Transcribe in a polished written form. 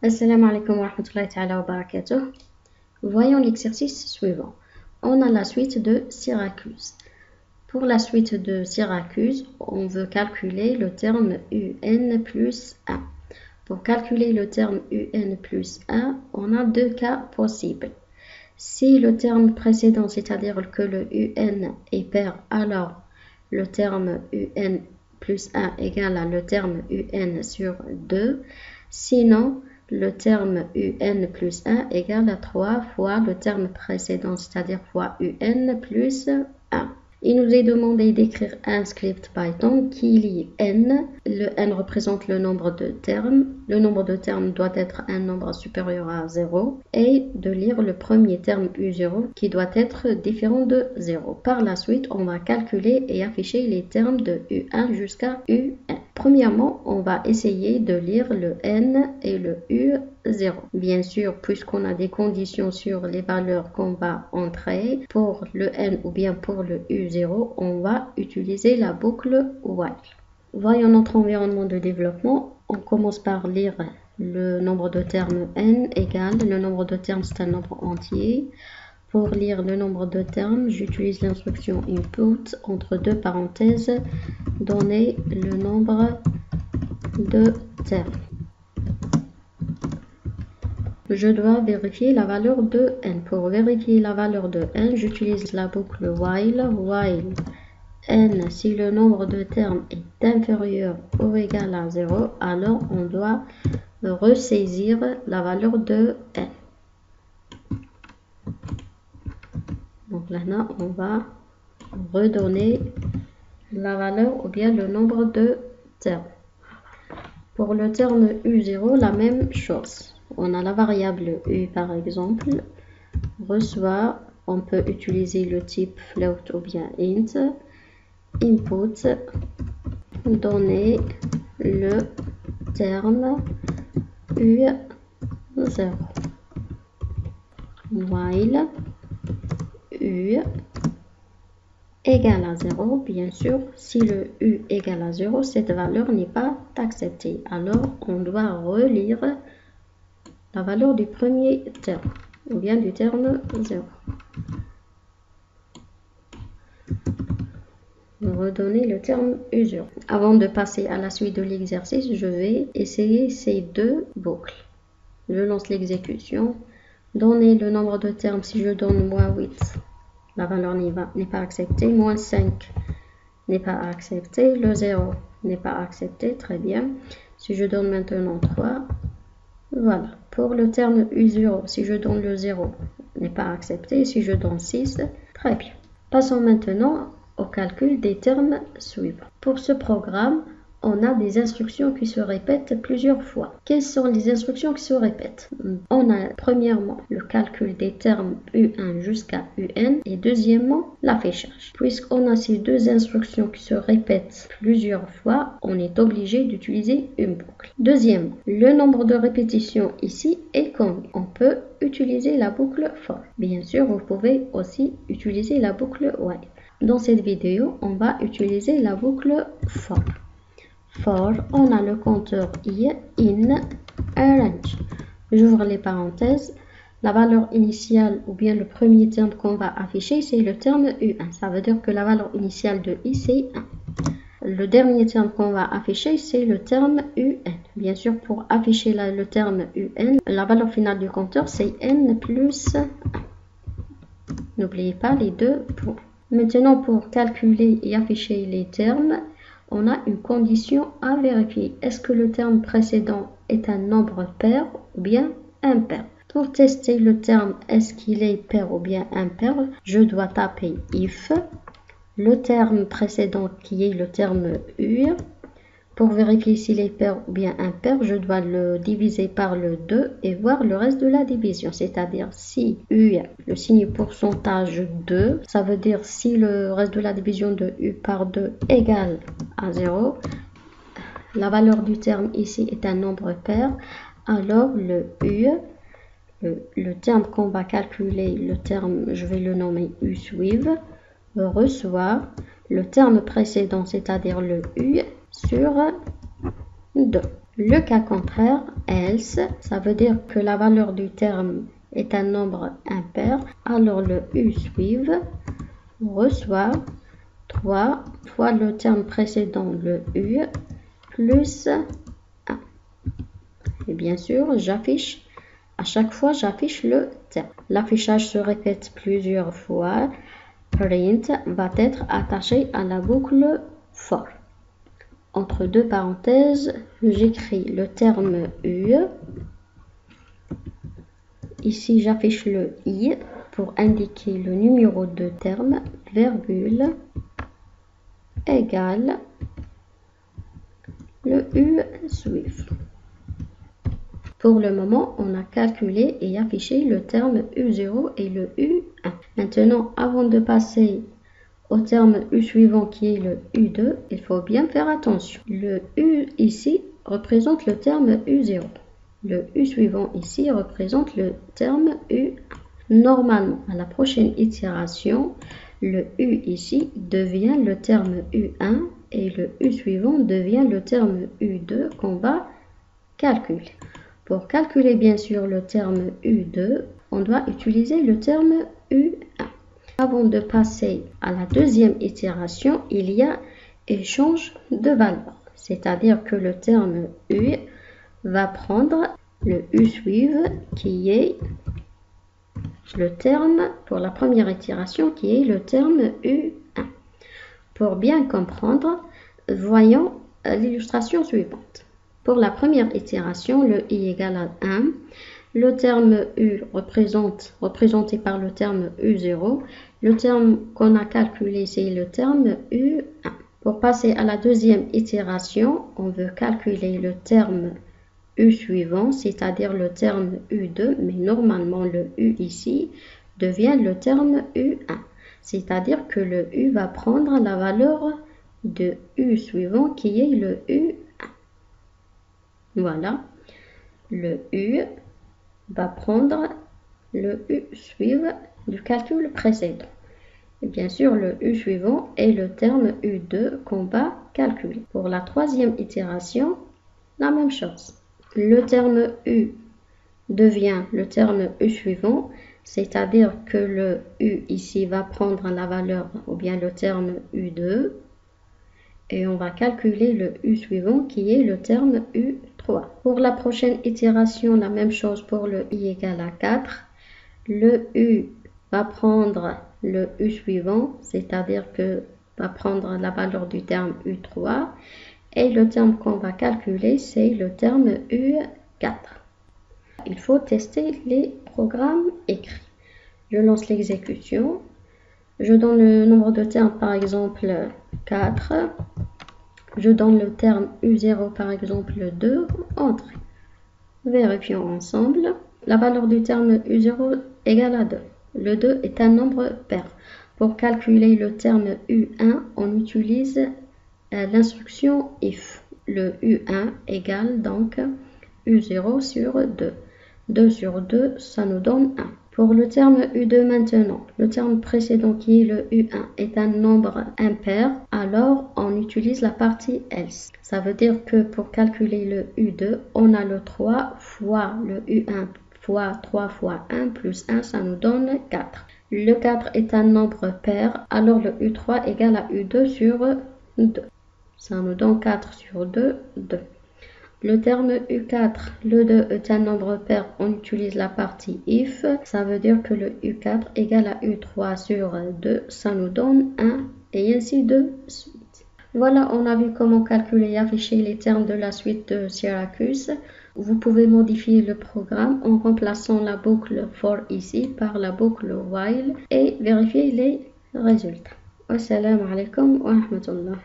Assalamu alaikum wa rahmatullahi ta'ala wa barakatuh. Voyons l'exercice suivant. On a la suite de Syracuse. Pour la suite de Syracuse, on veut calculer le terme UN plus 1. Pour calculer le terme UN plus 1, on a deux cas possibles. Si le terme précédent, c'est-à-dire que le UN est pair, alors le terme UN plus 1 égale à le terme UN sur 2. Sinon, le terme UN plus 1 égale à 3 fois le terme précédent, c'est-à-dire fois UN plus 1. Il nous est demandé d'écrire un script Python qui lie n. Le n représente le nombre de termes. Le nombre de termes doit être un nombre supérieur à 0 et de lire le premier terme U0 qui doit être différent de 0. Par la suite, on va calculer et afficher les termes de U1 jusqu'à UN. Premièrement, on va essayer de lire le n et le U0. Bien sûr, puisqu'on a des conditions sur les valeurs qu'on va entrer, pour le n ou bien pour le U0, on va utiliser la boucle while. Voyons notre environnement de développement. On commence par lire le nombre de termes n égale, le nombre de termes c'est un nombre entier. Pour lire le nombre de termes, j'utilise l'instruction input entre deux parenthèses, donner le nombre de termes. Je dois vérifier la valeur de n. Pour vérifier la valeur de n, j'utilise la boucle while n. Si le nombre de termes est inférieur ou égal à 0, alors on doit ressaisir la valeur de n. Donc là, on va redonner la valeur ou bien le nombre de termes. Pour le terme U0, la même chose. On a la variable U par exemple, reçoit, on peut utiliser le type float ou bien int, input, donner le terme U0, while U égale à 0, bien sûr, si le U égale à 0, cette valeur n'est pas acceptée. Alors, on doit relire la valeur du premier terme, ou bien du terme 0. Redonner le terme U0. Avant de passer à la suite de l'exercice, je vais essayer ces deux boucles. Je lance l'exécution. Donner le nombre de termes, si je donne moins 8, la valeur n'est pas acceptée. Moins 5 n'est pas accepté. Le 0 n'est pas accepté. Très bien. Si je donne maintenant 3, voilà. Pour le terme U0, si je donne le 0, n'est pas accepté. Si je donne 6, très bien. Passons maintenant au calcul des termes suivants. Pour ce programme, on a des instructions qui se répètent plusieurs fois. Quelles sont les instructions qui se répètent? On a premièrement le calcul des termes U1 jusqu'à UN et deuxièmement l'affichage. Puisqu'on a ces deux instructions qui se répètent plusieurs fois, on est obligé d'utiliser une boucle. Deuxièmement, le nombre de répétitions ici est combien? On peut utiliser la boucle for. Bien sûr, vous pouvez aussi utiliser la boucle while. Dans cette vidéo, on va utiliser la boucle for. For, on a le compteur i, in, range. J'ouvre les parenthèses. La valeur initiale ou bien le premier terme qu'on va afficher, c'est le terme U1. Ça veut dire que la valeur initiale de i, c'est 1. Le dernier terme qu'on va afficher, c'est le terme UN. Bien sûr, pour afficher le terme UN, la valeur finale du compteur, c'est n plus 1. N'oubliez pas les deux points. Maintenant, pour calculer et afficher les termes, on a une condition à vérifier. Est-ce que le terme précédent est un nombre pair ou bien impair? Pour tester le terme, est-ce qu'il est pair ou bien impair, je dois taper if, le terme précédent qui est le terme U. Pour vérifier s'il est pair ou bien impair, je dois le diviser par le 2 et voir le reste de la division. C'est-à-dire si U, le signe pourcentage 2, ça veut dire si le reste de la division de U par 2 égale à 0, la valeur du terme ici est un nombre pair, alors le U, le terme qu'on va calculer, le terme, je vais le nommer U suive, reçoit le terme précédent, c'est-à-dire le U, sur 2. Le cas contraire, else, ça veut dire que la valeur du terme est un nombre impair, alors le U suivant reçoit 3 fois le terme précédent, le U, plus 1. Et bien sûr, à chaque fois, j'affiche le terme. L'affichage se répète plusieurs fois. Print va être attaché à la boucle for. Entre deux parenthèses, j'écris le terme U. Ici, j'affiche le I pour indiquer le numéro de terme, virgule, égale le U suivant. Pour le moment, on a calculé et affiché le terme U0 et le U1. Maintenant, avant de passer au terme U suivant qui est le U2, il faut bien faire attention. Le U ici représente le terme U0. Le U suivant ici représente le terme U1. Normalement, à la prochaine itération, le U ici devient le terme U1 et le U suivant devient le terme U2 qu'on va calculer. Pour calculer bien sûr le terme U2, on doit utiliser le terme U1. Avant de passer à la deuxième itération, il y a échange de valeurs. C'est-à-dire que le terme U va prendre le U suivant qui est le terme pour la première itération qui est le terme U1. Pour bien comprendre, voyons l'illustration suivante. Pour la première itération, le I égale à 1. Le terme U représenté par le terme U0. Le terme qu'on a calculé, c'est le terme U1. Pour passer à la deuxième itération, on veut calculer le terme U suivant, c'est-à-dire le terme U2, mais normalement le U ici devient le terme U1. C'est-à-dire que le U va prendre la valeur de U suivant qui est le U1. Voilà, le U va prendre le U suivant du calcul précédent. Et bien sûr, le U suivant est le terme U2 qu'on va calculer. Pour la troisième itération, la même chose. Le terme U devient le terme U suivant, c'est-à-dire que le U ici va prendre la valeur ou bien le terme U2 et on va calculer le U suivant qui est le terme U3. Pour la prochaine itération, la même chose pour le I égale à 4. Le U va prendre le U suivant, c'est-à-dire que va prendre la valeur du terme U3 et le terme qu'on va calculer, c'est le terme U4. Il faut tester les programmes écrits. Je lance l'exécution. Je donne le nombre de termes, par exemple 4. Je donne le terme U0, par exemple 2. Entrée. Vérifions ensemble. La valeur du terme U0 égale à 2. Le 2 est un nombre pair. Pour calculer le terme U1, on utilise l'instruction if. Le U1 égale donc U0 sur 2. 2 sur 2, ça nous donne 1. Pour le terme U2 maintenant, le terme précédent qui est le U1 est un nombre impair, alors on utilise la partie else. Ça veut dire que pour calculer le U2, on a le 3 fois le U1 fois 3 fois 1 plus 1, ça nous donne 4. Le 4 est un nombre pair, alors le U3 égale à U2 sur 2. Ça nous donne 4 sur 2, 2. Le terme U4, le 2 est un nombre pair, on utilise la partie if. Ça veut dire que le U4 égale à U3 sur 2, ça nous donne 1 et ainsi de suite. Voilà, on a vu comment calculer et afficher les termes de la suite de Syracuse. Vous pouvez modifier le programme en remplaçant la boucle for ici par la boucle while et vérifier les résultats. Wassalamu alaikum wa rahmatullah.